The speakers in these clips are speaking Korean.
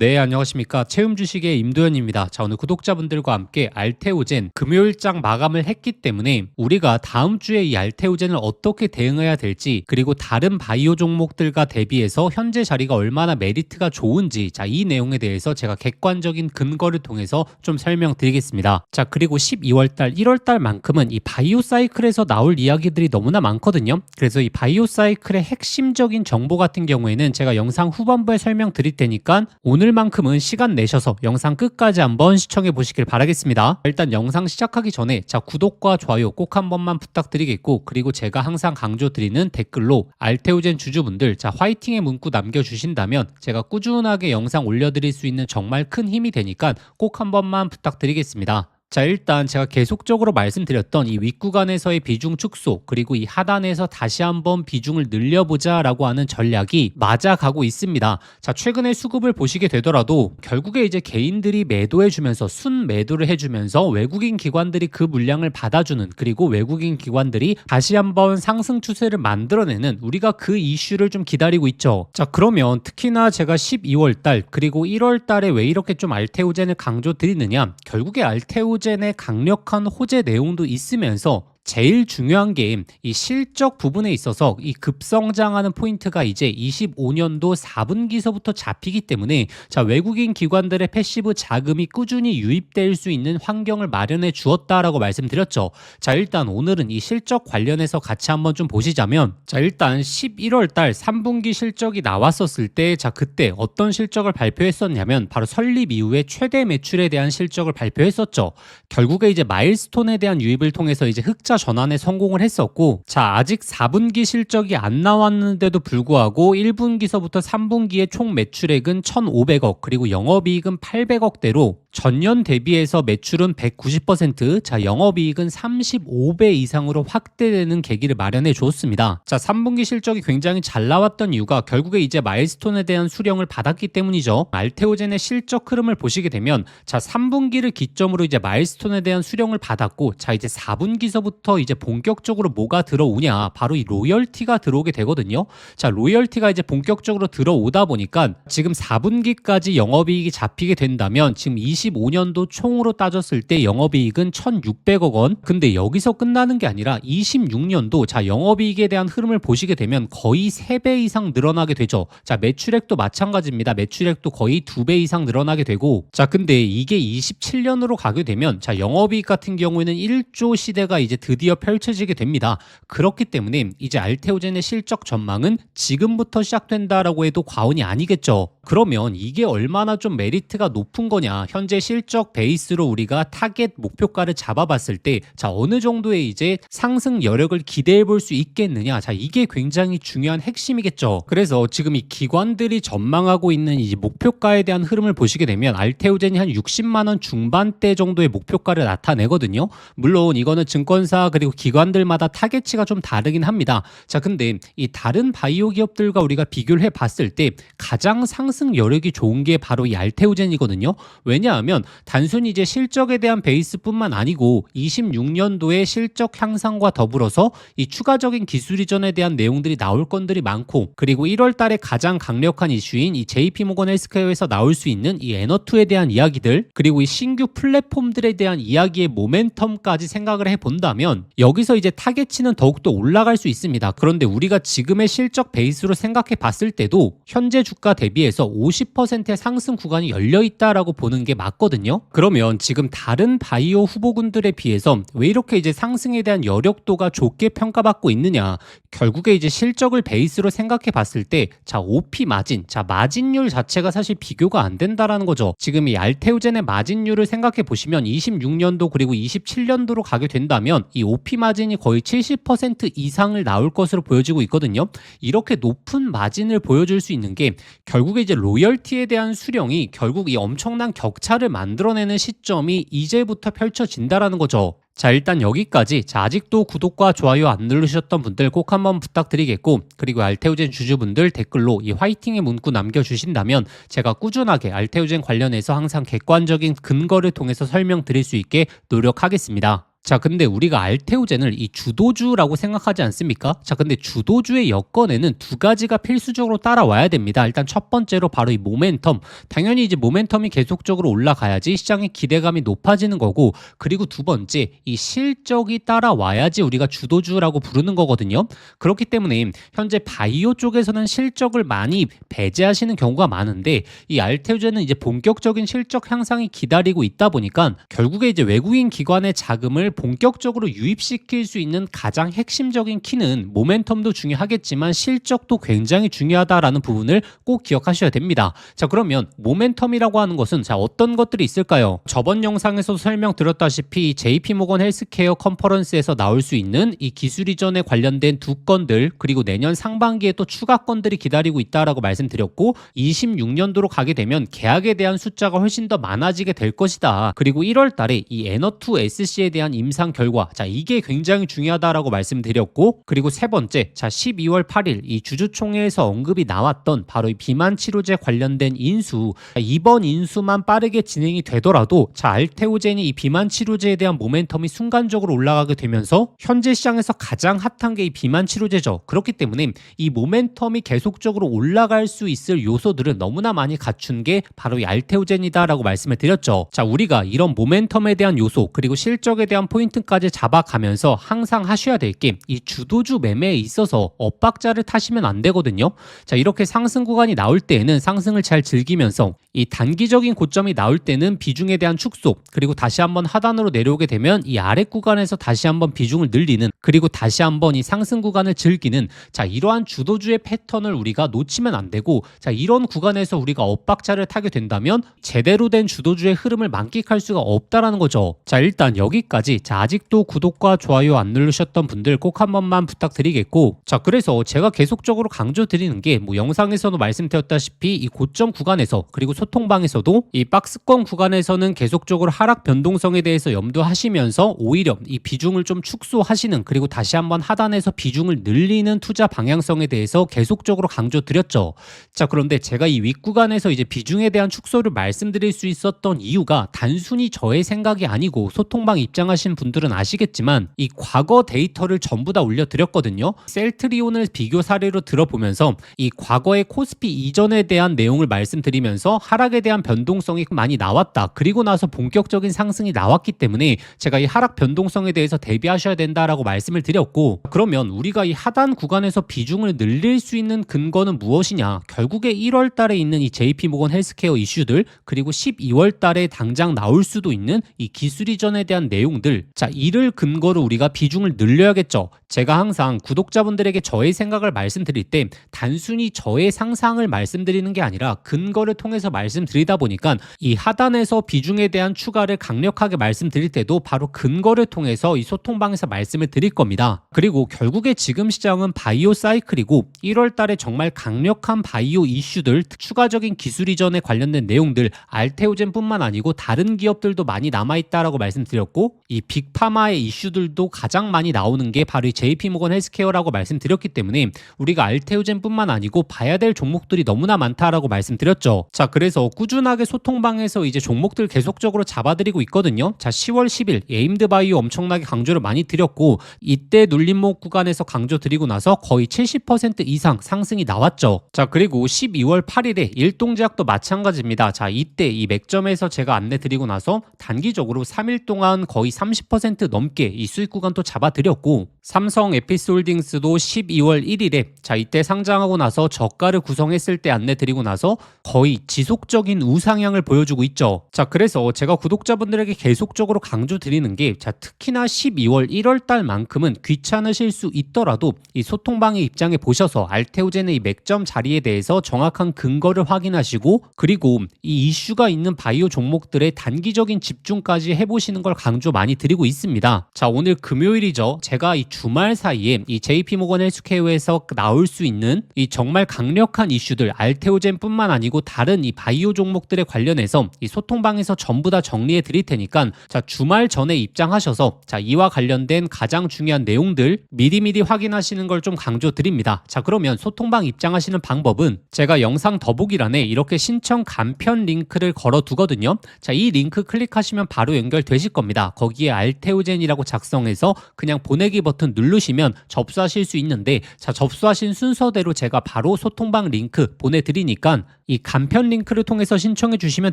네, 안녕하십니까. 채움 주식의 임도현입니다. 자, 오늘 구독자분들과 함께 알테오젠 금요일장 마감을 했기 때문에 우리가 다음 주에 이 알테오젠을 어떻게 대응해야 될지, 그리고 다른 바이오 종목들과 대비해서 현재 자리가 얼마나 메리트가 좋은지, 자, 이 내용에 대해서 제가 객관적인 근거를 통해서 좀 설명드리겠습니다. 자, 그리고 12월달, 1월달만큼은 이 바이오 사이클에서 나올 이야기들이 너무나 많거든요. 그래서 이 바이오 사이클의 핵심적인 정보 같은 경우에는 제가 영상 후반부에 설명드릴 테니까 오늘만큼은 시간 내셔서 영상 끝까지 한번 시청해 보시길 바라겠습니다. 일단 영상 시작하기 전에 구독과 좋아요 꼭 한 번만 부탁드리겠고, 그리고 제가 항상 강조드리는 댓글로 알테오젠 주주분들 화이팅의 문구 남겨주신다면 제가 꾸준하게 영상 올려드릴 수 있는 정말 큰 힘이 되니까 꼭 한 번만 부탁드리겠습니다. 자, 일단 제가 계속적으로 말씀드렸던 이 윗구간에서의 비중 축소, 그리고 이 하단에서 다시 한번 비중을 늘려보자 라고 하는 전략이 맞아가고 있습니다. 자, 최근에 수급을 보시게 되더라도 결국에 이제 개인들이 매도해주면서 순매도를 해주면서 외국인 기관들이 그 물량을 받아주는, 그리고 외국인 기관들이 다시 한번 상승 추세를 만들어내는, 우리가 그 이슈를 좀 기다리고 있죠. 자, 그러면 특히나 제가 12월 달 그리고 1월 달에 왜 이렇게 좀 알테오젠을 강조드리느냐, 결국에 알테오젠의 강력한 호재 내용도 있으면서 제일 중요한 게 이 실적 부분에 있어서 이 급성장하는 포인트가 이제 25년도 4분기서부터 잡히기 때문에 외국인 기관들의 패시브 자금이 꾸준히 유입될 수 있는 환경을 마련해 주었다라고 말씀드렸죠. 자, 일단 오늘은 이 실적 관련해서 같이 한번 좀 보시자면, 자, 일단 11월 달 3분기 실적이 나왔었을 때 그때 어떤 실적을 발표했었냐면 바로 설립 이후에 최대 매출에 대한 실적을 발표했었죠. 결국에 이제 마일스톤에 대한 유입을 통해서 이제 흑자 전환에 성공을 했었고, 자, 아직 4분기 실적이 안 나왔는데도 불구하고 1분기서부터 3분기의 총 매출액은 1,500억, 그리고 영업이익은 800억대로 전년 대비해서 매출은 190%, 영업이익은 35배 이상으로 확대되는 계기를 마련해 주었습니다. 자, 3분기 실적이 굉장히 잘 나왔던 이유가 결국에 이제 마일스톤에 대한 수령을 받았기 때문이죠. 알테오젠의 실적 흐름을 보시게 되면 3분기를 기점으로 이제 마일스톤에 대한 수령을 받았고, 이제 4분기서부터 이제 본격적으로 뭐가 들어오냐, 바로 이 로열티가 들어오게 되거든요. 자, 로열티가 이제 본격적으로 들어오다 보니까 지금 4분기까지 영업이익이 잡히게 된다면 지금 25년도 총으로 따졌을 때 영업이익은 1,600억 원. 근데 여기서 끝나는 게 아니라 26년도 영업이익에 대한 흐름을 보시게 되면 거의 3배 이상 늘어나게 되죠. 자, 매출액도 마찬가지입니다. 매출액도 거의 2배 이상 늘어나게 되고, 자, 근데 이게 27년으로 가게 되면 영업이익 같은 경우에는 1조 시대가 이제 드디어 펼쳐지게 됩니다. 그렇기 때문에 이제 알테오젠의 실적 전망은 지금부터 시작된다라고 해도 과언이 아니겠죠. 그러면 이게 얼마나 좀 메리트가 높은 거냐, 현재 실적 베이스로 우리가 타겟 목표가를 잡아봤을 때 어느 정도의 이제 상승 여력을 기대해 볼 수 있겠느냐, 이게 굉장히 중요한 핵심이겠죠. 그래서 지금 이 기관들이 전망하고 있는 이 목표가에 대한 흐름을 보시게 되면 알테오젠이 한 60만 원 중반대 정도의 목표가를 나타내거든요. 물론 이거는 증권사 그리고 기관들마다 타겟치가 좀 다르긴 합니다. 자, 근데 이 다른 바이오 기업들과 우리가 비교를 해봤을 때 가장 상승 여력이 좋은 게 바로 이 알테오젠이거든요. 왜냐하면 단순히 이제 실적에 대한 베이스뿐만 아니고 26년도에 실적 향상과 더불어서 이 추가적인 기술 이전에 대한 내용들이 나올 건들이 많고, 그리고 1월 달에 가장 강력한 이슈인 이 JP모건 헬스케어에서 나올 수 있는 이 에너2에 대한 이야기들, 그리고 이 신규 플랫폼들에 대한 이야기의 모멘텀까지 생각을 해본다면 여기서 이제 타겟치는 더욱더 올라갈 수 있습니다. 그런데 우리가 지금의 실적 베이스로 생각해 봤을 때도 현재 주가 대비해서 50%의 상승 구간이 열려 있다라고 보는 게 맞거든요. 그러면 지금 다른 바이오 후보군들에 비해서 왜 이렇게 이제 상승에 대한 여력도가 좋게 평가받고 있느냐, 결국에 이제 실적을 베이스로 생각해 봤을 때 OP 마진, 마진율 자체가 사실 비교가 안 된다라는 거죠. 지금 이 알테오젠의 마진율을 생각해 보시면 26년도 그리고 27년도로 가게 된다면 이 OP 마진이 거의 70% 이상을 나올 것으로 보여지고 있거든요. 이렇게 높은 마진을 보여줄 수 있는 게 결국에 이제 로열티에 대한 수령이 결국 이 엄청난 격차를 만들어내는 시점이 이제부터 펼쳐진다라는 거죠. 자, 일단 여기까지. 아직도 구독과 좋아요 안 누르셨던 분들 꼭 한번 부탁드리겠고, 그리고 알테오젠 주주분들 댓글로 이 화이팅의 문구 남겨주신다면 제가 꾸준하게 알테오젠 관련해서 항상 객관적인 근거를 통해서 설명드릴 수 있게 노력하겠습니다. 자, 근데 우리가 알테오젠을 이 주도주라고 생각하지 않습니까? 자, 근데 주도주의 여건에는 두 가지가 필수적으로 따라와야 됩니다. 일단 첫 번째로 바로 이 모멘텀. 당연히 이제 모멘텀이 계속적으로 올라가야지 시장의 기대감이 높아지는 거고, 그리고 두 번째, 이 실적이 따라와야지 우리가 주도주라고 부르는 거거든요. 그렇기 때문에 현재 바이오 쪽에서는 실적을 많이 배제하시는 경우가 많은데, 이 알테오젠은 이제 본격적인 실적 향상이 기다리고 있다 보니까 결국에 이제 외국인 기관의 자금을 본격적으로 유입시킬 수 있는 가장 핵심적인 키는 모멘텀도 중요하겠지만 실적도 굉장히 중요하다라는 부분을 꼭 기억하셔야 됩니다. 자, 그러면 모멘텀이라고 하는 것은 자, 어떤 것들이 있을까요? 저번 영상에서 설명드렸다시피 JP모건 헬스케어 컨퍼런스에서 나올 수 있는 이 기술 이전에 관련된 두 건들, 그리고 내년 상반기에 또 추가 건들이 기다리고 있다라고 말씀드렸고, 26년도로 가게 되면 계약에 대한 숫자가 훨씬 더 많아지게 될 것이다. 그리고 1월 달에 이 에너2 SC에 대한 임상 결과, 자, 이게 굉장히 중요하다라고 말씀드렸고, 그리고 세 번째, 자, 12월 8일 이 주주총회에서 언급이 나왔던 바로 이 비만 치료제 관련된 인수, 이번 인수만 빠르게 진행이 되더라도 자, 알테오젠이 이 비만 치료제에 대한 모멘텀이 순간적으로 올라가게 되면서 현재 시장에서 가장 핫한 게 이 비만 치료제죠. 그렇기 때문에 이 모멘텀이 계속적으로 올라갈 수 있을 요소들은 너무나 많이 갖춘 게 바로 이 알테오젠이다라고 말씀을 드렸죠. 자, 우리가 이런 모멘텀에 대한 요소, 그리고 실적에 대한 포인트까지 잡아가면서 항상 하셔야 될 게 이 주도주 매매에 있어서 엇박자를 타시면 안 되거든요. 자, 이렇게 상승 구간이 나올 때에는 상승을 잘 즐기면서 이 단기적인 고점이 나올 때는 비중에 대한 축소, 그리고 다시 한번 하단으로 내려오게 되면 이 아래 구간에서 다시 한번 비중을 늘리는, 그리고 다시 한번 이 상승 구간을 즐기는, 자, 이러한 주도주의 패턴을 우리가 놓치면 안 되고, 자, 이런 구간에서 우리가 엇박자를 타게 된다면 제대로 된 주도주의 흐름을 만끽할 수가 없다라는 거죠. 자, 일단 여기까지. 자, 아직도 구독과 좋아요 안 누르셨던 분들 꼭 한 번만 부탁드리겠고, 자, 그래서 제가 계속적으로 강조드리는 게 뭐 영상에서도 말씀드렸다시피 이 고점 구간에서, 그리고 소통방에서도 이 박스권 구간에서는 계속적으로 하락 변동성에 대해서 염두하시면서 오히려 이 비중을 좀 축소하시는, 그리고 다시 한번 하단에서 비중을 늘리는 투자 방향성에 대해서 계속적으로 강조드렸죠. 자, 그런데 제가 이 윗구간에서 이제 비중에 대한 축소를 말씀드릴 수 있었던 이유가 단순히 저의 생각이 아니고, 소통방 입장하신 분들은 아시겠지만 이 과거 데이터를 전부 다 올려드렸거든요. 셀트리온을 비교 사례로 들어보면서 이 과거의 코스피 이전에 대한 내용을 말씀드리면서 하락에 대한 변동성이 많이 나왔다, 그리고 나서 본격적인 상승이 나왔기 때문에 제가 이 하락 변동성에 대해서 대비하셔야 된다라고 말씀을 드렸고, 그러면 우리가 이 하단 구간에서 비중을 늘릴 수 있는 근거는 무엇이냐? 결국에 1월 달에 있는 이 JP모건 헬스케어 이슈들, 그리고 12월 달에 당장 나올 수도 있는 이 기술 이전에 대한 내용들, 자, 이를 근거로 우리가 비중을 늘려야겠죠. 제가 항상 구독자분들에게 저의 생각을 말씀드릴 때 단순히 저의 상상을 말씀드리는 게 아니라 근거를 통해서 말씀드리다 보니까 이 하단에서 비중에 대한 추가를 강력하게 말씀드릴 때도 바로 근거를 통해서 이 소통방에서 말씀을 드릴 겁니다. 그리고 결국에 지금 시장은 바이오 사이클이고 1월 달에 정말 강력한 바이오 이슈들, 추가적인 기술 이전에 관련된 내용들, 알테오젠뿐만 아니고 다른 기업들도 많이 남아있다라고 말씀드렸고, 이 빅파마의 이슈들도 가장 많이 나오는 게 바로 이 JP모건 헬스케어라고 말씀드렸기 때문에 우리가 알테오젠뿐만 아니고 봐야 될 종목들이 너무나 많다라고 말씀드렸죠. 자, 그래서 꾸준하게 소통방에서 이제 종목들 계속적으로 잡아드리고 있거든요. 자, 10월 10일 에임드바이오 엄청나게 강조를 많이 드렸고, 이때 눌림목 구간에서 강조드리고 나서 거의 70% 이상 상승이 나왔죠. 자, 그리고 12월 8일에 일동제약도 마찬가지입니다. 자, 이때 이 맥점에서 제가 안내드리고 나서 단기적으로 3일 동안 거의 30% 넘게 이 수익 구간 또 잡아드렸고, 삼성 에피스홀딩스도 12월 1일에 자, 이때 상장하고 나서 저가를 구성했을 때 안내드리고 나서 거의 지속적인 우상향을 보여주고 있죠. 자, 그래서 제가 구독자분들에게 계속적으로 강조드리는 게, 자, 특히나 12월 1월 달만큼은 귀찮으실 수 있더라도 이 소통방의 입장에 보셔서 알테오젠의 이 맥점 자리에 대해서 정확한 근거를 확인하시고, 그리고 이 이슈가 있는 바이오 종목들의 단기적인 집중까지 해보시는 걸 강조 많이 드리고 있습니다. 자, 오늘 금요일이죠. 제가 이 주말 사이에 이 JP모건 헬스케어에서 나올 수 있는 이 정말 강력한 이슈들, 알테오젠뿐만 아니고 다른 이 바이오 종목들에 관련해서 이 소통방에서 전부 다 정리해 드릴 테니까, 자, 주말 전에 입장하셔서 자, 이와 관련된 가장 중요한 내용들 미리미리 확인하시는 걸 좀 강조드립니다. 자, 그러면 소통방 입장하시는 방법은 제가 영상 더보기란에 이렇게 신청 간편 링크를 걸어 두거든요. 자, 이 링크 클릭하시면 바로 연결되실 겁니다. 거기에 알테오젠이라고 작성해서 그냥 보내기 버튼 누르시면 접수하실 수 있는데, 자, 접수하신 순서대로 제가 바로 소통방 링크 보내드리니까 이 간편 링크를 통해서 신청해 주시면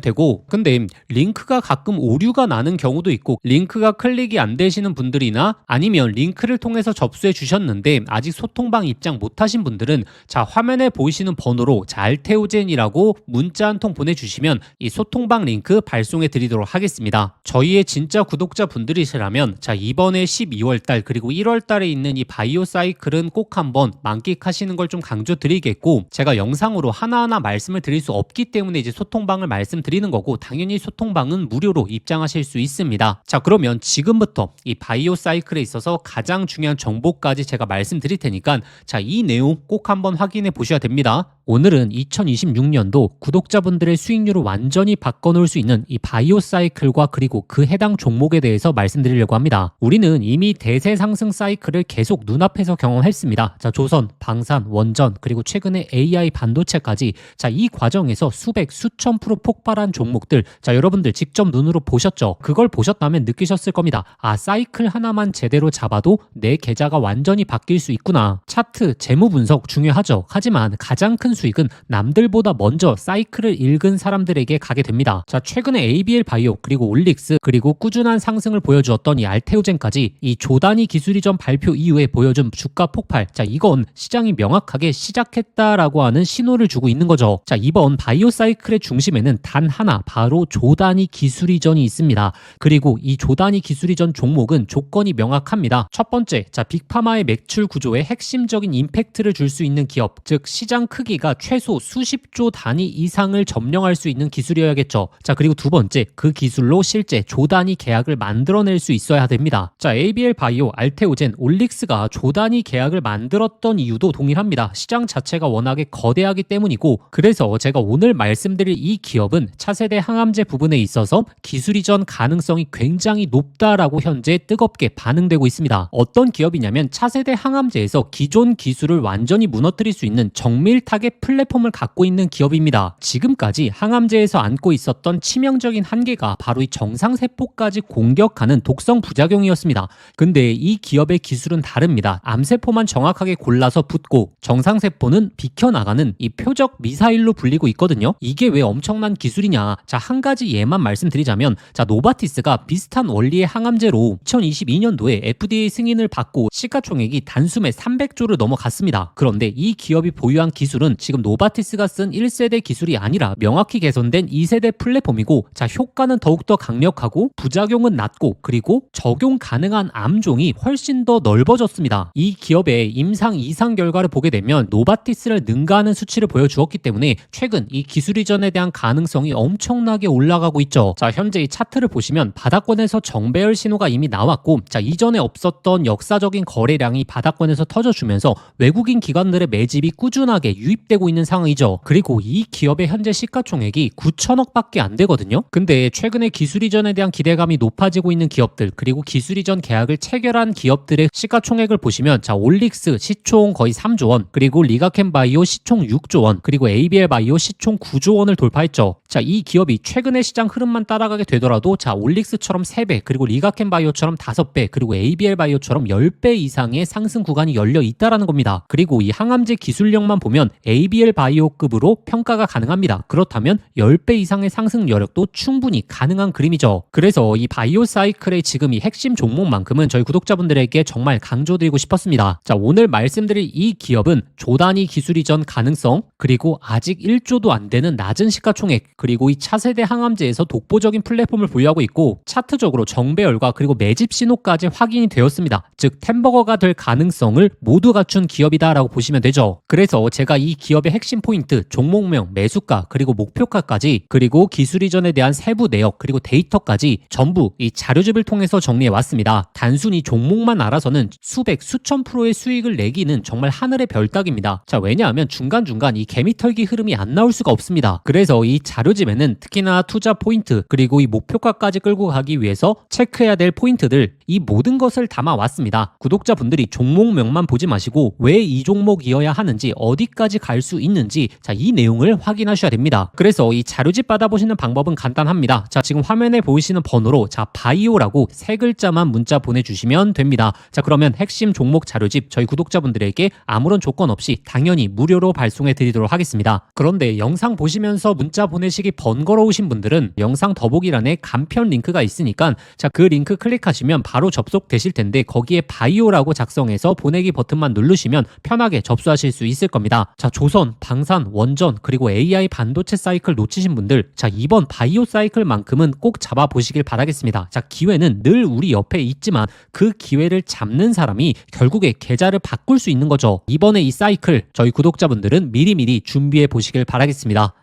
되고, 근데 링크가 가끔 오류가 나는 경우도 있고, 링크가 클릭이 안 되시는 분들이나 아니면 링크를 통해서 접수해 주셨는데 아직 소통방 입장 못하신 분들은 자, 화면에 보이시는 번호로 자, 알테오젠이라고 문자 한 통 보내주시면 이 소통방 링크 발송해 드리도록 하겠습니다. 저희의 진짜 구독자분들이시라면 자, 이번에 12월달 그리고 1월달에 있는 이 바이오 사이클은 꼭 한번 만끽하시는 걸 좀 강조드리겠고, 제가 영상으로 하나하나 말씀을 드릴 수 없기 때문에 이제 소통방을 말씀드리는 거고, 당연히 소통방은 무료로 입장하실 수 있습니다. 자, 그러면 지금부터 이 바이오 사이클에 있어서 가장 중요한 정보까지 제가 말씀드릴 테니까 자, 이 내용 꼭 한번 확인해 보셔야 됩니다. 오늘은 2026년도 구독자분들의 수익률을 완전히 바꿔놓을 수 있는 이 바이오 사이클과 그리고 그 해당 종목에 대해서 말씀드리려고 합니다. 우리는 이미 대세 상승 사이클을 계속 눈앞에서 경험했습니다. 자, 조선, 방산, 원전, 그리고 최근에 AI 반도체까지 자, 이 과정에서 수백, 수천 프로 폭발한 종목들, 자, 여러분들 직접 눈으로 보셨죠? 그걸 보셨다면 느끼셨을 겁니다. 아, 사이클 하나만 제대로 잡아도 내 계좌가 완전히 바뀔 수 있구나. 차트, 재무 분석 중요하죠. 하지만 가장 큰 수익은 남들보다 먼저 사이클을 읽은 사람들에게 가게 됩니다. 자, 최근에 ABL 바이오 그리고 올릭스 그리고 꾸준한 상승을 보여주었던 이 알테오젠까지 이 조단위 기술이전 발표 이후에 보여준 주가 폭발, 자, 이건 시장이 명확하게 시작했다라고 하는 신호를 주고 있는 거죠. 자, 이번 바이오 사이클의 중심에는 단 하나, 바로 조단위 기술이전이 있습니다. 그리고 이 조단위 기술이전 종목은 조건이 명확합니다. 첫 번째, 자, 빅파마의 매출 구조에 핵심적인 임팩트를 줄 수 있는 기업, 즉 시장 크기가 최소 수십조 단위 이상을 점령할 수 있는 기술이어야겠죠. 자, 그리고 두 번째, 그 기술로 실제 조단위 계약을 만들어낼 수 있어야 됩니다. 자, ABL 바이오, 알테오젠, 올릭스가 조단위 계약을 만들었던 이유도 동일합니다. 시장 자체가 워낙에 거대하기 때문이고, 그래서 제가 오늘 말씀드릴 이 기업은 차세대 항암제 부분에 있어서 기술 이전 가능성이 굉장히 높다라고 현재 뜨겁게 반응되고 있습니다. 어떤 기업이냐면 차세대 항암제에서 기존 기술을 완전히 무너뜨릴 수 있는 정밀 타겟 플랫폼을 갖고 있는 기업입니다. 지금까지 항암제에서 안고 있었던 치명적인 한계가 바로 이 정상세포까지 공격하는 독성 부작용이었습니다. 근데 이 기업의 기술은 다릅니다. 암세포만 정확하게 골라서 붙고 정상세포는 비켜나가는 이 표적 미사일로 불리고 있거든요. 이게 왜 엄청난 기술이냐? 자, 한 가지 예만 말씀드리자면, 자, 노바티스가 비슷한 원리의 항암제로 2022년도에 FDA 승인을 받고 시가총액이 단숨에 300조를 넘어갔습니다. 그런데 이 기업이 보유한 기술은 지금 노바티스가 쓴 1세대 기술이 아니라 명확히 개선된 2세대 플랫폼이고, 자, 효과는 더욱더 강력하고 부작용은 낮고 그리고 적용 가능한 암종이 훨씬 더 넓어졌습니다. 이 기업의 임상 이상 결과를 보게 되면 노바티스를 능가하는 수치를 보여주었기 때문에 최근 이 기술 이전에 대한 가능성이 엄청나게 올라가고 있죠. 자, 현재 이 차트를 보시면 바닥권에서 정배열 신호가 이미 나왔고, 자, 이전에 없었던 역사적인 거래량이 바닥권에서 터져주면서 외국인 기관들의 매집이 꾸준하게 유입되고 있는 상황이죠. 그리고 이 기업의 현재 시가총액이 9천억밖에 안 되거든요. 근데 최근에 기술 이전에 대한 기대감이 높아지고 있는 기업들, 그리고 기술 이전 계약을 체결한 기업들의 시가총액을 보시면, 자, 올릭스 시총 거의 3조 원, 그리고 리가켄 바이오 시총 6조 원, 그리고 ABL 바이오 시총 9조 원을 돌파했죠. 자, 이 기업이 최근의 시장 흐름만 따라가게 되더라도, 자, 올릭스처럼 3배, 그리고 리가켄 바이오처럼 5배, 그리고 ABL 바이오처럼 10배 이상의 상승 구간이 열려 있다라는 겁니다. 그리고 이 항암제 기술력만 보면 ABL 바이오급으로 평가가 가능합니다. 그렇다면 10배 이상의 상승 여력도 충분히 가능한 그림이죠. 그래서 이 바이오 사이클의 지금 이 핵심 종목만큼은 저희 구독자분들에게 정말 강조드리고 싶었습니다. 자, 오늘 말씀드릴 이 기업은 조단위 기술 이전 가능성, 그리고 아직 1조도 안 되는 낮은 시가총액, 그리고 이 차세대 항암제에서 독보적인 플랫폼을 보유하고 있고, 차트적으로 정배열과 그리고 매집 신호까지 확인이 되었습니다. 즉 템버거가 될 가능성을 모두 갖춘 기업이다라고 보시면 되죠. 그래서 제가 이 기업의 핵심 포인트, 종목명, 매수가, 그리고 목표가까지, 그리고 기술 이전에 대한 세부 내역, 그리고 데이터까지 전부 이 자료집을 통해서 정리해 왔습니다. 단순히 종목만 알아서는 수백, 수천 프로의 수익을 내기는 정말 하늘의 별 따기입니다. 자, 왜냐하면 중간중간 이 개미털기 흐름이 안 나올 수가 없습니다. 그래서 이 자료집에는 특히나 투자 포인트, 그리고 이 목표가까지 끌고 가기 위해서 체크해야 될 포인트들, 이 모든 것을 담아왔습니다. 구독자분들이 종목명만 보지 마시고 왜 이 종목이어야 하는지, 어디까지 갈 수 있는지, 자, 이 내용을 확인하셔야 됩니다. 그래서 이 자료집 받아보시는 방법은 간단합니다. 자, 지금 화면에 보이시는 번호로 자, 바이오라고 세 글자만 문자 보내주시면 됩니다. 자, 그러면 핵심 종목 자료집 저희 구독자분들에게 아무런 조건 없이 당연히 무료로 발송해 드리도록 하겠습니다. 그런데 영상 보시면서 문자 보내시기 번거로우신 분들은 영상 더보기란에 간편 링크가 있으니까 자, 그 링크 클릭하시면 바로 접속되실 텐데 거기에 바이오라고 작성해서 보내기 버튼만 누르시면 편하게 접수하실 수 있을 겁니다. 자, 조선, 방산, 원전, 그리고 AI 반도체 사이클 놓치신 분들, 자, 이번 바이오 사이클만큼은 꼭 잡아보시길 바라겠습니다. 자, 기회는 늘 우리 옆에 있지만 그 기회를 잡는 사람이 결국에 계좌를 바꿀 수 있는 거죠. 이번에 이 사이클 저희 구독자분들은 미리미리 준비해 보시길 바라겠습니다.